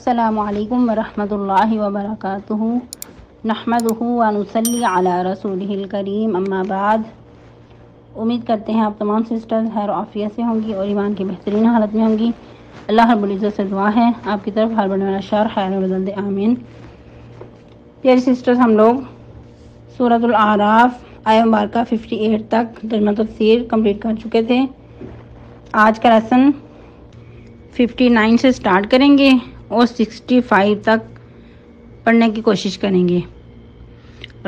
السلام علیکم ورحمۃ اللہ وبرکاتہ نحمدہ ونصلی علی رسولہ الکریم اما بعد۔ امید کرتے ہیں آپ تمام سسٹرز خیر و عافیت سے ہوں گی اور ایمان کی بہترین حالت میں ہوں گی۔ اللہ رب العزت سے دعا ہے آپ کی طرف ہر بڑھنے والا شر خیر و رضا آمین۔ پیاری سسٹرز، ہم لوگ سورۃ الاعراف آیہ مبارکہ 58 تک ترجمہ تفسیر کمپلیٹ کر چکے تھے۔ آج کا لیسن 59 سے سٹارٹ کریں گے اور 65 تک پڑھنے کی کوشش کریں گے۔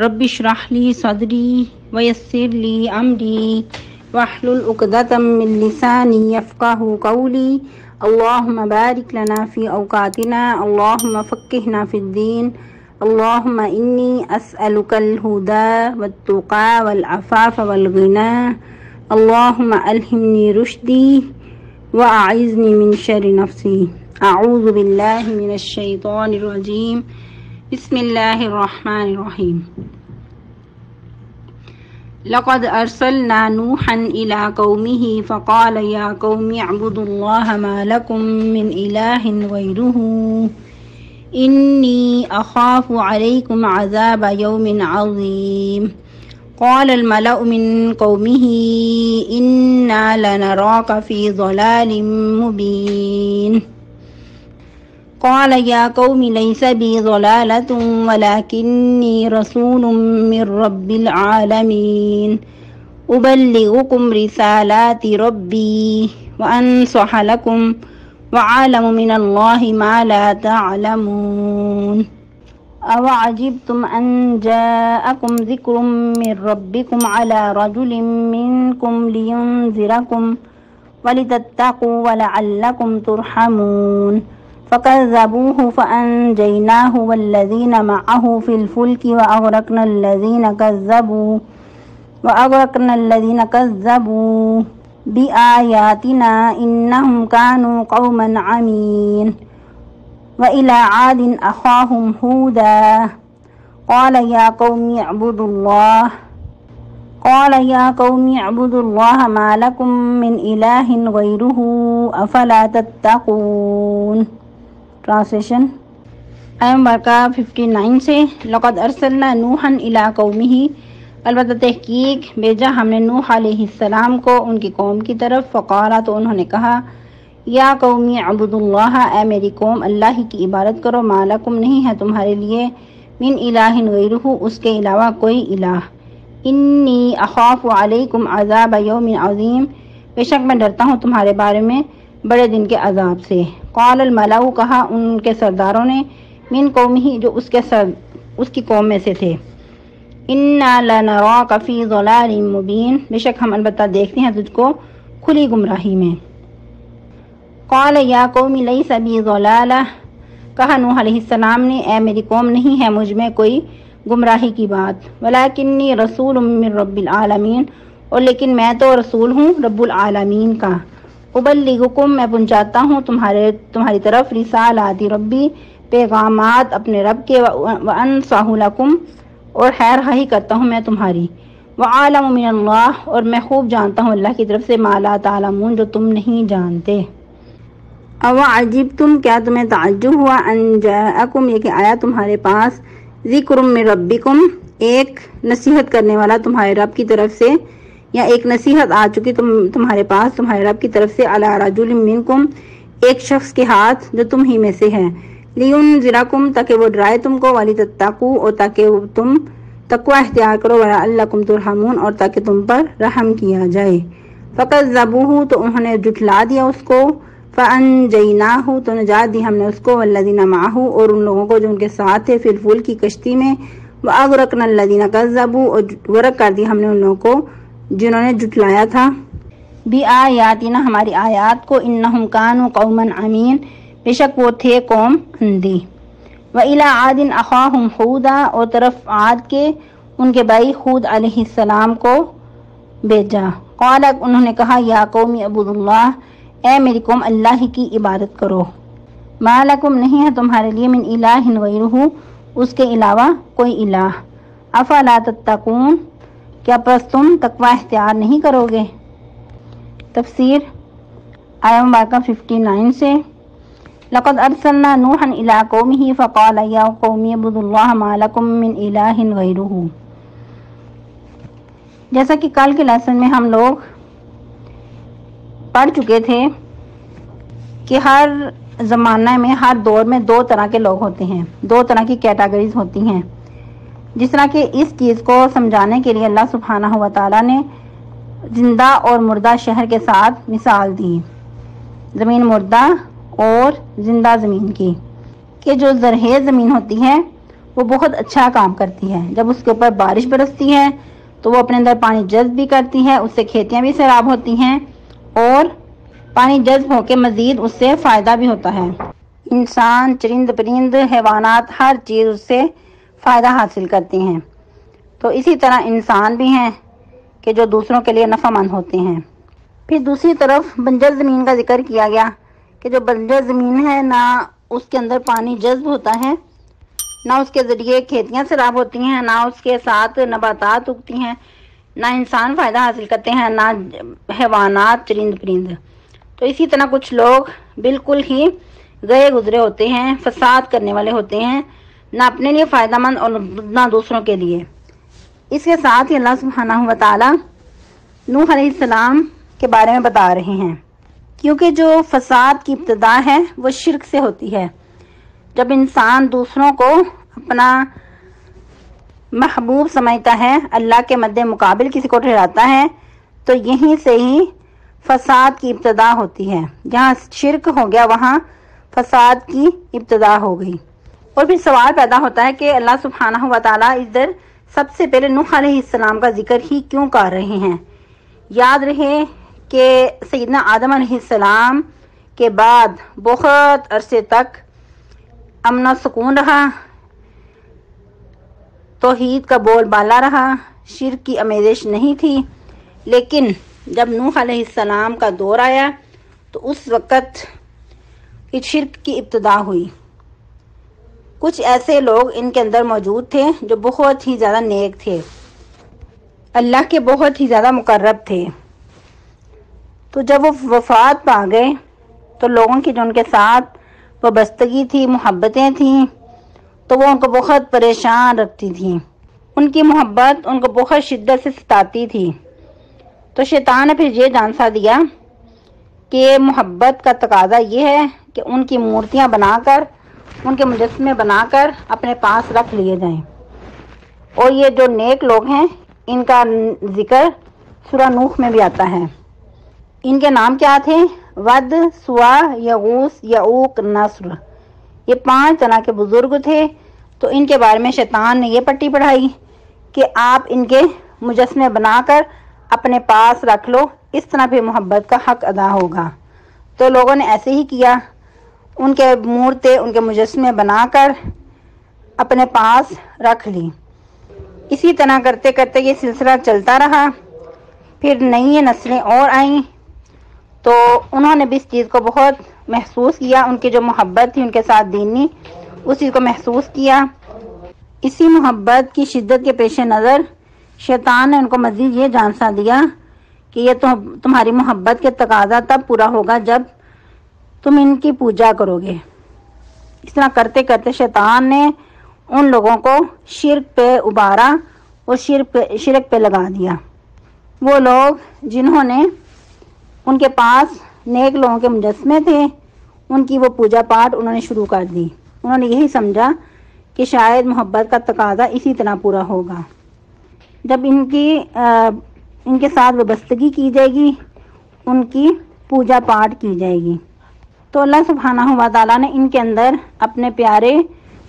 رب اشرح لی صدری ویسر لی امری واحلل عقدۃ من لسانی یفقہوا قولی اللہم بارک لنا فی اوقاتنا اللہم فقہنا فی الدین اللہم انی اسألک الہدی والتقی والعفاف والغنی اللہم الہمنی رشدی وأعذنی من شر نفسی اعوذ باللہ من الشیطان الرجیم بسم اللہ الرحمن الرحیم۔ لقد ارسلنا نوحا الى قومه فقال یا قوم اعبدوا اللہ ما لکم من الہ غیرہ انی اخاف علیکم عذاب یوم عظیم۔ قال الملأ من قومه إنا لنراك في ضلال مبين۔ قال يا قوم ليس بي ضلالة ولكني رسول من رب العالمين أبلغكم رسالات ربي وأنصح لكم وأعلم من الله ما لا تعلمون۔ أَوَعَجِبْتُمْ أَنْ جَاءَكُمْ ذِكْرٌ مِّن رَّبِّكُمْ عَلَى رَجُلٍ مِّنكُمْ لِيُنذِرَكُمْ وَلِتَتَّقُوا وَلَعَلَّكُمْ تُرْحَمُونَ فَكَذَّبُوهُ فَأَنجَيْنَاهُ وَالَّذِينَ مَعَهُ فِي الْفُلْكِ وَأَغْرَقْنَا الَّذِينَ كَذَّبُوا بِآيَاتِنَا إِنَّهُمْ كَانُوا قَوْمًا عَمِينَ۔ وَإِلَى عَادٍ أَخَاهُمْ هُودًا قَالَ يَا قَوْمِ اعْبُدُوا اللَّهَ مَا لَكُم مِّنْ إِلَٰهٍ غَيْرُهُ أَفَلَا تَتَّقُونَ۔ ٹرانسلیشن آیہ مبارکہ 59 سے لقد ارسلنا نوحا الی قومہ، البتہ تحقیق بھیجا ہم نے نوح علیہ السلام کو ان کی قوم کی طرف، فقالا تو انہوں نے کہا یا قومی اعبدوا اللہ، اے میری قوم اللہ ہی کی عبادت کرو، ما لکم نہیں ہے تمہارے لیے، من الہ غیرہ اس کے علاوہ کوئی الہ، انی اخاف علیکم عذاب یوم عظیم، بے شک میں ڈرتا ہوں تمہارے بارے میں بڑے دن کے عذاب سے۔ قال الملأ کہا ان کے سرداروں نے، من قومہ جو اس کی قوم میں سے تھے، انا لنراک فی ضلال مبین، بے شک ہم البتہ دیکھتے ہیں تجھ کو کھلی گمراہی میں۔ قال یا قوم لیس بی ضلالہ، کہا نوح علیہ السلام نے اے میری قوم نہیں ہے مجھ میں کوئی گمراہی کی بات، ولکنی رسول من رب العالمین، اور لیکن میں تو رسول ہوں رب العالمین کا، ابلغکم میں پہنچاتا ہوں تمہاری طرف رسالات ربی پیغامات اپنے رب کے، وانصح لکم اور خیر خواہی کرتا ہوں میں تمہاری، وعالم من اللہ اور میں خوب جانتا ہوں اللہ کی طرف سے، ما لا تعلمون جو تم نہیں جانتے۔ اَوَعَجِبْتُمْ کیا تمہیں تعجب ہوا، ان جاءکم یہ کہ آیا تمہارے پاس، ذکر من ربکم ایک نصیحت کرنے والا تمہارے رب کی طرف سے، یا ایک نصیحت آ چکی تمہارے پاس تمہارے رب کی طرف سے، علی رجل منکم ایک شخص کے ہاتھ جو تم ہی میں سے ہے، لینذرکم تاکہ وہ ڈرائے تم کو، ولتتقوا اور تاکہ تم تقوی اختیار کرو، ولعلکم ترحمون اور تاکہ تم پر رحم کیا جائے۔ فکذبوہ تو انہوں نے جھٹلا دیا اس کو، فانجیناہ تو نجات دی ہم نے اس کو، والذین معہ اور ان لوگوں کو جو ان کے ساتھ تھے، فی الفلک کی کشتی میں، واغرقنا الذین کذبوا اور غرق کر دی ہم نے ان لوگوں کو جنہوں نے جھٹلایا تھا، بآیاتنا ہماری آیات کو، انہم کانوا قوما عمین بے شک وہ تھے قوم اندھی۔ وإلی عاد اخاہم ہودا اور طرف عاد کے ان کے بھائی ہود علیہ السلام کو بھیجا، قال انہوں نے کہا یا قوم اعبدوا اللہ، اے میری قوم اللہ ہی کی عبادت کرو، ما لکم نہیں ہے تمہارے لیے من الہ غیرہ اس کے علاوہ کوئی الہ، افلا تتقون کیا پس تم تقوی اختیار نہیں کرو گے۔ تفسیر آیہ مبارکہ 59 سے لقد ارسلنا نوحا الى قومه فقال یا قوم اعبدوا اللہ ما لکم من الہ غیرہ۔ جیسا کہ کل کے لیسن میں ہم لوگ پڑھ چکے تھے کہ ہر زمانہ میں، ہر دور میں دو طرح کے لوگ ہوتے ہیں، دو طرح کی کیٹیگریز ہوتی ہیں۔ جس طرح کہ اس چیز کو سمجھانے کے لیے اللہ سبحانہ و تعالیٰ نے زندہ اور مردہ شہر کے ساتھ مثال دی، زمین مردہ اور زندہ زمین کی، کہ جو زرخیز زمین ہوتی ہے وہ بہت اچھا کام کرتی ہے۔ جب اس کے اوپر بارش برستی ہے تو وہ اپنے اندر پانی جذب بھی کرتی ہے، اس سے کھیتیاں بھی سیراب ہوتی ہیں اور پانی جذب ہو کے مزید اس سے فائدہ بھی ہوتا ہے۔ انسان، چرند پرند، حیوانات، ہر چیز اس سے فائدہ حاصل کرتے ہیں۔ تو اسی طرح انسان بھی ہیں کہ جو دوسروں کے لیے نفع مند ہوتے ہیں۔ پھر دوسری طرف بنجر زمین کا ذکر کیا گیا کہ جو بنجر زمین ہے، نہ اس کے اندر پانی جذب ہوتا ہے، نہ اس کے ذریعے کھیتیاں سیراب ہوتی ہیں، نہ اس کے ساتھ نباتات اگتی ہیں، نہ انسان فائدہ حاصل کرتے ہیں، نہ حیوانات، چرند پرند۔ تو اسی طرح کچھ لوگ بالکل ہی گئے گزرے ہوتے ہیں، فساد کرنے والے ہوتے ہیں، نہ اپنے لیے فائدہ مند اور نہ دوسروں کے لیے۔ اس کے ساتھ ہی اللہ سبحانہ و تعالی نوح علیہ السلام کے بارے میں بتا رہے ہیں، کیونکہ جو فساد کی ابتدا ہے وہ شرک سے ہوتی ہے۔ جب انسان دوسروں کو اپنا محبوب سمجھتا ہے، اللہ کے مد مقابل کسی کو ٹھہراتا ہے، تو یہیں سے ہی فساد کی ابتدا ہوتی ہے۔ جہاں شرک ہو گیا وہاں فساد کی ابتدا ہو گئی۔ اور پھر سوال پیدا ہوتا ہے کہ اللہ سبحانہ و تعالیٰ ادھر سب سے پہلے نوح علیہ السلام کا ذکر ہی کیوں کر رہے ہیں؟ یاد رہے کہ سیدنا آدم علیہ السلام کے بعد بہت عرصے تک امن و سکون رہا، توحید کا بول بالا رہا، شرک کی آمیزش نہیں تھی۔ لیکن جب نوح علیہ السلام کا دور آیا تو اس وقت شرک کی ابتدا ہوئی۔ کچھ ایسے لوگ ان کے اندر موجود تھے جو بہت ہی زیادہ نیک تھے، اللہ کے بہت ہی زیادہ مقرب تھے۔ تو جب وہ وفات پا گئے تو لوگوں کی جو ان کے ساتھ وابستگی تھی، محبتیں تھیں، تو وہ ان کو بہت پریشان رکھتی تھیں۔ ان کی محبت ان کو بہت شدت سے ستاتی تھی۔ تو شیطان نے پھر یہ جانسا دیا کہ محبت کا تقاضا یہ ہے کہ ان کی مورتیاں بنا کر، ان کے مجسمے بنا کر اپنے پاس رکھ لیے جائیں۔ اور یہ جو نیک لوگ ہیں ان کا ذکر سورہ نوح میں بھی آتا ہے۔ ان کے نام کیا تھے؟ ود، سوا، یغوث، یعوق، نصر۔ یہ 5 طرح کے بزرگ تھے۔ تو ان کے بارے میں شیطان نے یہ پٹی پڑھائی کہ آپ ان کے مجسمے بنا کر اپنے پاس رکھ لو، اس طرح پھر محبت کا حق ادا ہوگا۔ تو لوگوں نے ایسے ہی کیا، ان کے مورتیں، ان کے مجسمے بنا کر اپنے پاس رکھ لی۔ اسی طرح کرتے کرتے یہ سلسلہ چلتا رہا۔ پھر نئی نسلیں اور آئیں تو انہوں نے بھی اس چیز کو بہت محسوس کیا، ان کی جو محبت تھی ان کے ساتھ دینی، اس چیز کو محسوس کیا۔ اسی محبت کی شدت کے پیش نظر شیطان نے ان کو مزید یہ جانسا دیا کہ یہ تمہاری محبت کے تقاضا تب پورا ہوگا جب تم ان کی پوجا کرو گے۔ اس طرح کرتے کرتے شیطان نے ان لوگوں کو شرک پہ ابھارا اور شرک پہ لگا دیا۔ وہ لوگ جنہوں نے ان کے پاس نیک لوگوں کے مجسمے تھے، ان کی وہ پوجا پاٹ انہوں نے شروع کر دی۔ انہوں نے یہی سمجھا کہ شاید محبت کا تقاضا اسی طرح پورا ہوگا، جب ان کے ساتھ وابستگی کی جائے گی، ان کی پوجا پاٹ کی جائے گی۔ تو اللہ سبحانہ و تعالیٰ نے ان کے اندر اپنے پیارے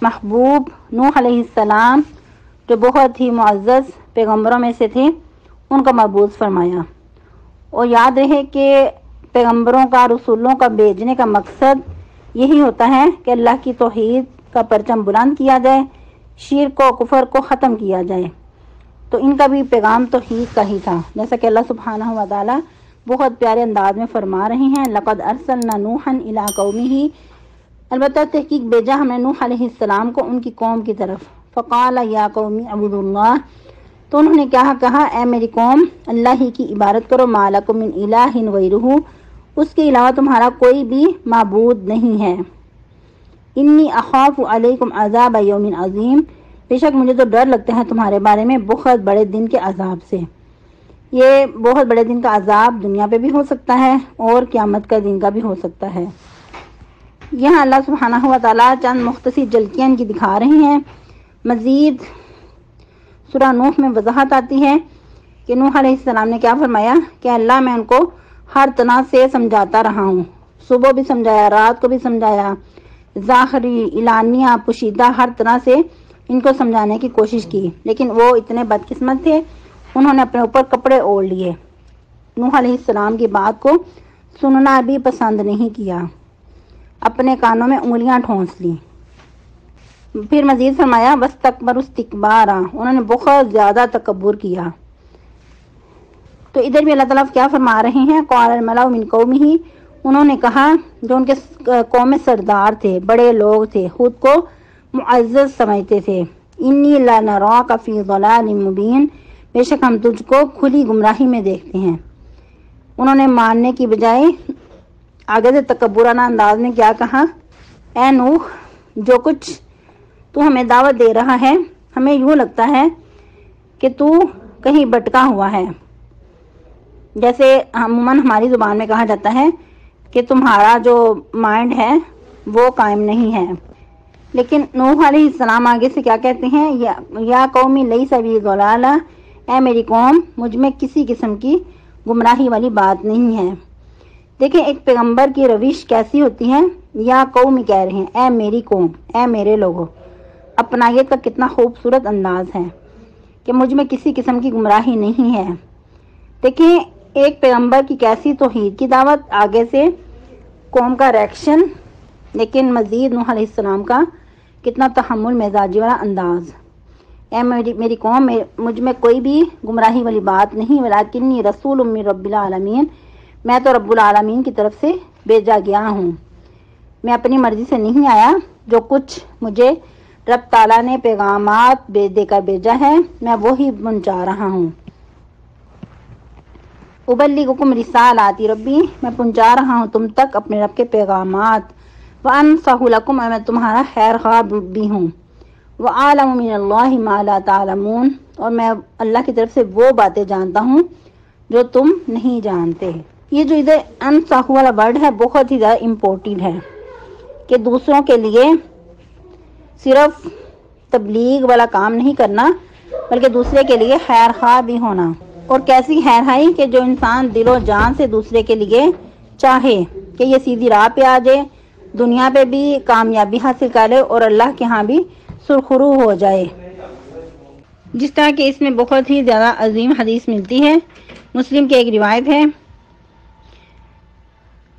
محبوب نوح علیہ السلام، جو بہت ہی معزز پیغمبروں میں سے تھے، ان کو مبعوث فرمایا۔ اور یاد رہے کہ پیغمبروں کا، رسولوں کا بھیجنے کا مقصد یہی ہوتا ہے کہ اللہ کی توحید کا پرچم بلند کیا جائے، شرک و کفر کو ختم کیا جائے۔ تو ان کا بھی پیغام توحید کا ہی تھا، جیسا کہ اللہ سبحانہ و تعالیٰ بہت پیارے انداز میں فرما رہے ہیں، لقد ارسلنا نوحا الی قومہ، البتہ تحقیق بھیجا ہم نے نوح علیہ السلام کو ان کی قوم کی طرف، فقال یا قوم اعبدوا اللہ، تو انہوں نے کیا کہا، اے میری قوم اللہ ہی کی عبادت کرو، ما لکم من الہ غیرہ، اس کے علاوہ تمہارا کوئی بھی معبود نہیں ہے۔ انی اخاف علیکم عذاب یوم عظیم، بے شک مجھے تو ڈر لگتا ہے تمہارے بارے میں بہت بڑے دن کے عذاب سے۔ یہ بہت بڑے دن کا عذاب دنیا پہ بھی ہو سکتا ہے اور قیامت کا دن کا بھی ہو سکتا ہے۔ یہاں اللہ سبحانہ و تعالیٰ چند مختصر جھلکیاں ان کی دکھا رہے ہیں۔ مزید سورہ نوح میں وضاحت آتی ہے کہ نوح علیہ السلام نے کیا فرمایا کہ اللہ میں ان کو ہر طرح سے سمجھاتا رہا ہوں، صبح بھی سمجھایا، رات کو بھی سمجھایا، ظاہری، اعلانیہ، پوشیدہ، ہر طرح سے ان کو سمجھانے کی کوشش کی، لیکن وہ اتنے بدقسمت تھے، انہوں نے اپنے اوپر کپڑے اوڑھ لیے، نوح علیہ السلام کی بات کو سننا بھی پسند نہیں کیا، اپنے کانوں میں انگلیاں ٹھونس لی۔ پھر مزید فرمایا واستکبروا استکبارا، انہوں نے بہت زیادہ تکبر کیا۔ تو ادھر بھی اللہ تعالیٰ کیا فرما رہے ہیں، قال الملأ من قومہ، انہوں نے کہا جو ان کے قوم میں سردار تھے، بڑے لوگ تھے، خود کو معزز سمجھتے تھے، انی لنراک فی ضلال مبین، بے شک ہم تجھ کو کھلی گمراہی میں دیکھتے ہیں۔ انہوں نے ماننے کی بجائے آگے سے تکبرانہ انداز میں کیا کہا، اے نوح جو کچھ تو ہمیں دعوت دے رہا ہے ہمیں یوں لگتا ہے کہ تو کہیں بٹکا ہوا ہے، جیسے عموماً ہماری زبان میں کہا جاتا ہے کہ تمہارا جو مائنڈ ہے وہ قائم نہیں ہے۔ لیکن نوح علیہ السلام آگے سے کیا کہتے ہیں، یا قومی لیس بی ضلالہ، اے میری قوم مجھ میں کسی قسم کی گمراہی والی بات نہیں ہے۔ دیکھیں ایک پیغمبر کی روش کیسی ہوتی ہے، یا قومی کہہ رہے ہیں، اے میری قوم، اے میرے لوگوں، اپنائیت کا کتنا خوبصورت انداز ہے کہ مجھ میں کسی قسم کی گمراہی نہیں ہے۔ دیکھیں ایک پیغمبر کی کیسی توحید کی دعوت، آگے سے قوم کا ریئیکشن، لیکن مزید نوح علیہ السلام کا کتنا تحمل مزاجی والا انداز، اے میری قوم مجھ میں کوئی بھی گمراہی والی بات نہیں، ولکنی رسول من رب العالمین، میں تو رب العالمین کی طرف سے بھیجا گیا ہوں، میں اپنی مرضی سے نہیں آیا، جو کچھ مجھے رب تعالیٰ نے پیغامات دے کر بھیجا ہے میں وہی پہنچا رہا ہوں۔ ابلغکم رسالات ربی، میں پہنچا رہا ہوں تم تک اپنے رب کے پیغامات، وانصح لکم، میں تمہارا خیر خواہ بھی ہوں، وعالم من اللہ ما لا تعلمون، اور میں اللہ کی طرف سے وہ باتیں جانتا ہوں جو تم نہیں جانتے۔ یہ جو ادھر انصح والا ورڈ ہے بہت ہی زیادہ امپورٹنٹ ہے کہ دوسروں کے لیے صرف تبلیغ والا کام نہیں کرنا بلکہ دوسرے کے لیے خیر خواہ بھی ہونا، اور کیسی خیر خواہی کہ جو انسان دل و جان سے دوسرے کے لیے چاہے کہ یہ سیدھی راہ پہ آ جائے، دنیا پہ بھی کامیابی حاصل کر لے اور اللہ کے ہاں بھی سرخرو ہو جائے۔ جس طرح کہ اس میں بہت ہی زیادہ عظیم حدیث ملتی ہے، مسلم کی ایک روایت ہے،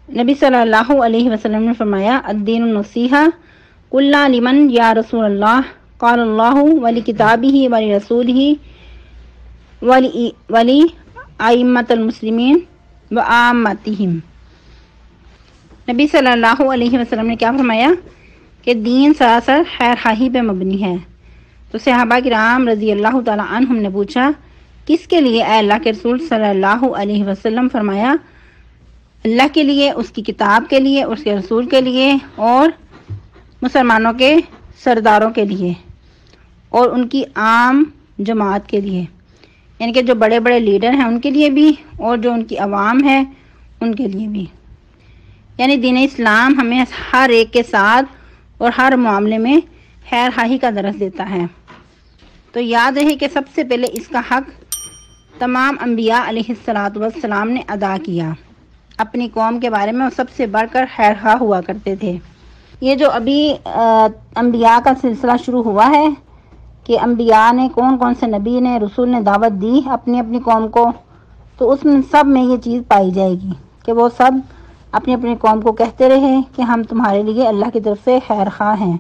نبی صلی اللہ علیہ وسلم نے فرمایا الدین النصیحہ قلنا لمن یا رسول اللہ قال اللہ ولی کتابہ ولی رسولہ ولی ائمۃ المسلمین وعامتہم۔ نبی صلی اللہ علیہ وسلم نے کیا فرمایا کہ دین سراسر خیر خواہی پہ مبنی ہے۔ تو صحابہ کرام رضی اللہ تعالی عنہم نے پوچھا کس کے لیے اے اللہ کے رسول صلی اللہ علیہ وسلم؟ فرمایا اللہ کے لیے، اس کی کتاب کے لیے، اس کے رسول کے لیے، اور مسلمانوں کے سرداروں کے لیے، اور ان کی عام جماعت کے لیے، یعنی کہ جو بڑے بڑے لیڈر ہیں ان کے لیے بھی، اور جو ان کی عوام ہے ان کے لیے بھی۔ یعنی دین اسلام ہمیں ہر ایک کے ساتھ اور ہر معاملے میں خیر خواہی کا درس دیتا ہے۔ تو یاد رہے کہ سب سے پہلے اس کا حق تمام انبیاء علیہ السلام نے ادا کیا، اپنی قوم کے بارے میں وہ سب سے بڑھ کر خیر خواہ ہوا کرتے تھے۔ یہ جو ابھی انبیاء کا سلسلہ شروع ہوا ہے کہ انبیاء نے کون کون سے نبی نے رسول نے دعوت دی اپنی اپنی قوم کو، تو اس میں سب میں یہ چیز پائی جائے گی کہ وہ سب اپنی اپنی قوم کو کہتے رہے کہ ہم تمہارے لیے اللہ کی طرف سے خیر خواہ ہیں،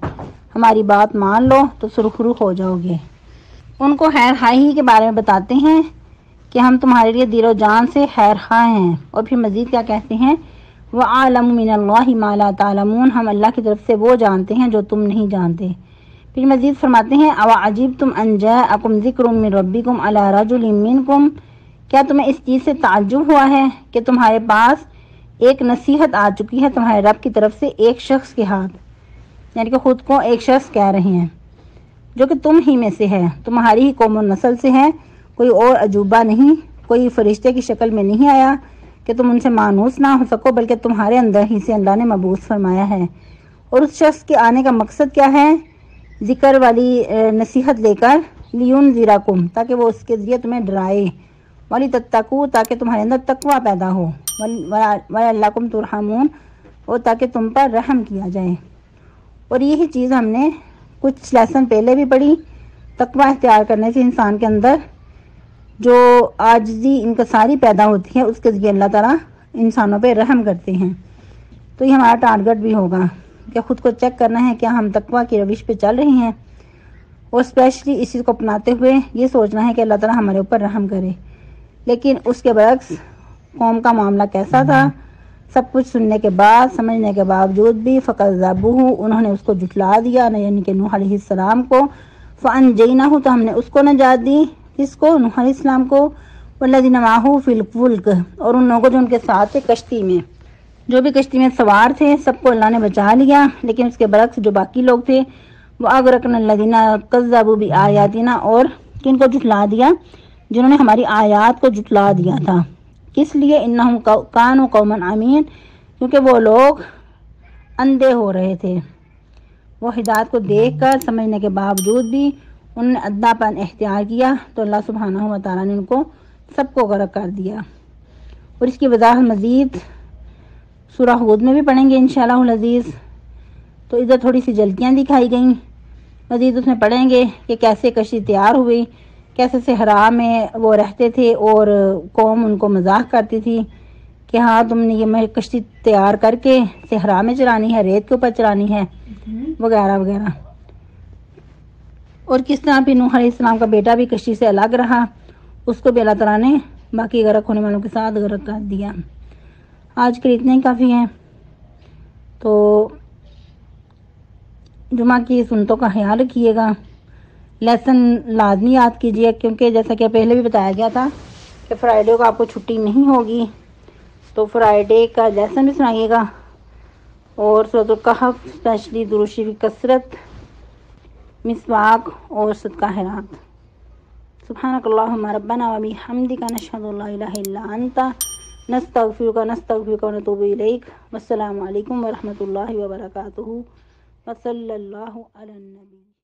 ہماری بات مان لو تو سرخرو ہو جاؤ گے۔ ان کو خیر خواہی کے بارے میں بتاتے ہیں کہ ہم تمہارے لیے دل و جان سے خیر خواہ ہیں، اور پھر مزید کیا کہتے ہیں وَعَالَمُ مِنَ اللَّهِ مَا لَا تَعْلَمُونَ، ہم اللہ کی طرف سے وہ جانتے ہیں جو تم نہیں جانتے۔ پھر مزید فرماتے ہیں أَوَعَجِبْتُمْ أَنْ جَاءَكُمْ ذِكْرٌ مِّن رَبِّكُمْ عَلَىٰ رَجُلٍ مِّنْكُمْ، کیا تمہیں اس چیز سے تعجب ہوا ہے کہ تمہارے پاس ایک نصیحت آ چکی ہے تمہارے رب کی طرف سے ایک شخص کے ہاتھ، یعنی کہ خود کو ایک شخص کہہ رہے ہیں جو کہ تم ہی میں سے ہے، تمہاری ہی قوم و نسل سے ہے، کوئی اور عجوبہ نہیں، کوئی فرشتے کی شکل میں نہیں آیا کہ تم ان سے مانوس نہ ہو سکو، بلکہ تمہارے اندر ہی سے اللہ نے مبعوث فرمایا ہے۔ اور اس شخص کے آنے کا مقصد کیا ہے؟ ذکر والی نصیحت لے کر، لینذرکم، تاکہ وہ اس کے ذریعے تمہیں ڈرائے، ولتتقوا، تاکہ تمہارے اندر تقوی پیدا ہو، ولعلکم ترحمون، اور تاکہ تم پر رحم کیا جائے۔ اور یہی چیز ہم نے کچھ لیسن پہلے بھی پڑھی، تقوی اختیار کرنے سے انسان کے اندر جو عاجزی انکساری پیدا ہوتی ہے، اس کے ذریعے اللہ تعالیٰ انسانوں پہ رحم کرتے ہیں۔ تو یہ ہمارا ٹارگٹ بھی ہوگا کہ خود کو چیک کرنا ہے کیا ہم تقوی کی روش پہ چل رہے ہیں، اور اسپیشلی اس چیز کو اپناتے ہوئے یہ سوچنا ہے کہ اللہ تعالیٰ ہمارے اوپر رحم کرے۔ لیکن اس کے برعکس قوم کا معاملہ کیسا تھا؟ سب کچھ سننے کے بعد، سمجھنے کے باوجود بھی فَكَذَّبُوهُ، انہوں نے اس کو جھٹلا دیا، یعنی کہ نوح علیہ السلام کو، فَأَنجَيْنَاهُ، تو ہم نے اس کو نجات دی، کس کو؟ نوح علیہ السلام کو، وَالَّذِينَ مَعَهُ فِي الْفُلْكِ، اور ان لوگوں جو ان کے ساتھ تھے کشتی میں، جو بھی کشتی میں سوار تھے سب کو اللہ نے بچا لیا۔ لیکن اس کے برعکس جو باقی لوگ تھے، وہ اغرقنا الذین کذبوا بآیاتنا، اور کن کو جھٹلا دیا؟ جنہوں نے ہماری آیات کو جھٹلا دیا تھا۔ کس لیے؟ انہم کانوا قوما عمین، کیونکہ وہ لوگ اندھے ہو رہے تھے، وہ ہدایت کو دیکھ کر سمجھنے کے باوجود بھی انہوں نے ادنا پن اختیار کیا، تو اللہ سبحانہ و تعالیٰ نے ان کو سب کو غرق کر دیا۔ اور اس کی وضاحت مزید سورہ ہود میں بھی پڑھیں گے انشاءاللہ العزیز۔ تو ادھر تھوڑی سی جلدیاں دکھائی گئیں، مزید اس میں پڑھیں گے کہ کیسے کشتی تیار ہوئی، کیسے صحرا میں وہ رہتے تھے اور قوم ان کو مذاق کرتی تھی کہ ہاں تم نے یہ کشتی تیار کر کے صحرا میں چلانی ہے، ریت کے اوپر چلانی ہے، وغیرہ وغیرہ۔ اور کس طرح پھر نوح علیہ السلام کا بیٹا بھی کشتی سے الگ رہا، اس کو بھی اللہ تعالیٰ نے باقی غرق ہونے والوں کے ساتھ غرق کر دیا۔ آج کے اتنے ہی کافی ہیں، تو جمعہ کی سنتوں کا خیال رکھیے گا، لیسن لازمی یاد کیجیے، کیونکہ جیسا کہ پہلے بھی بتایا گیا تھا کہ فرائیڈے کو آپ کو چھٹی نہیں ہوگی، تو فرائیڈے کا لیسن بھی سنائیے گا، اور سورۃ الکہف اسپیشلی درود شریف کی کثرت، مسواک اور صدقہ خیرات۔ سبحانک اللہم ربنا و بحمدک، نشہد ان لا الہ الا انت، نستغفرک ونتوب الیک۔ والسلام علیکم ورحمۃ اللہ وبرکاتہ، وصلی اللہ علی النبی۔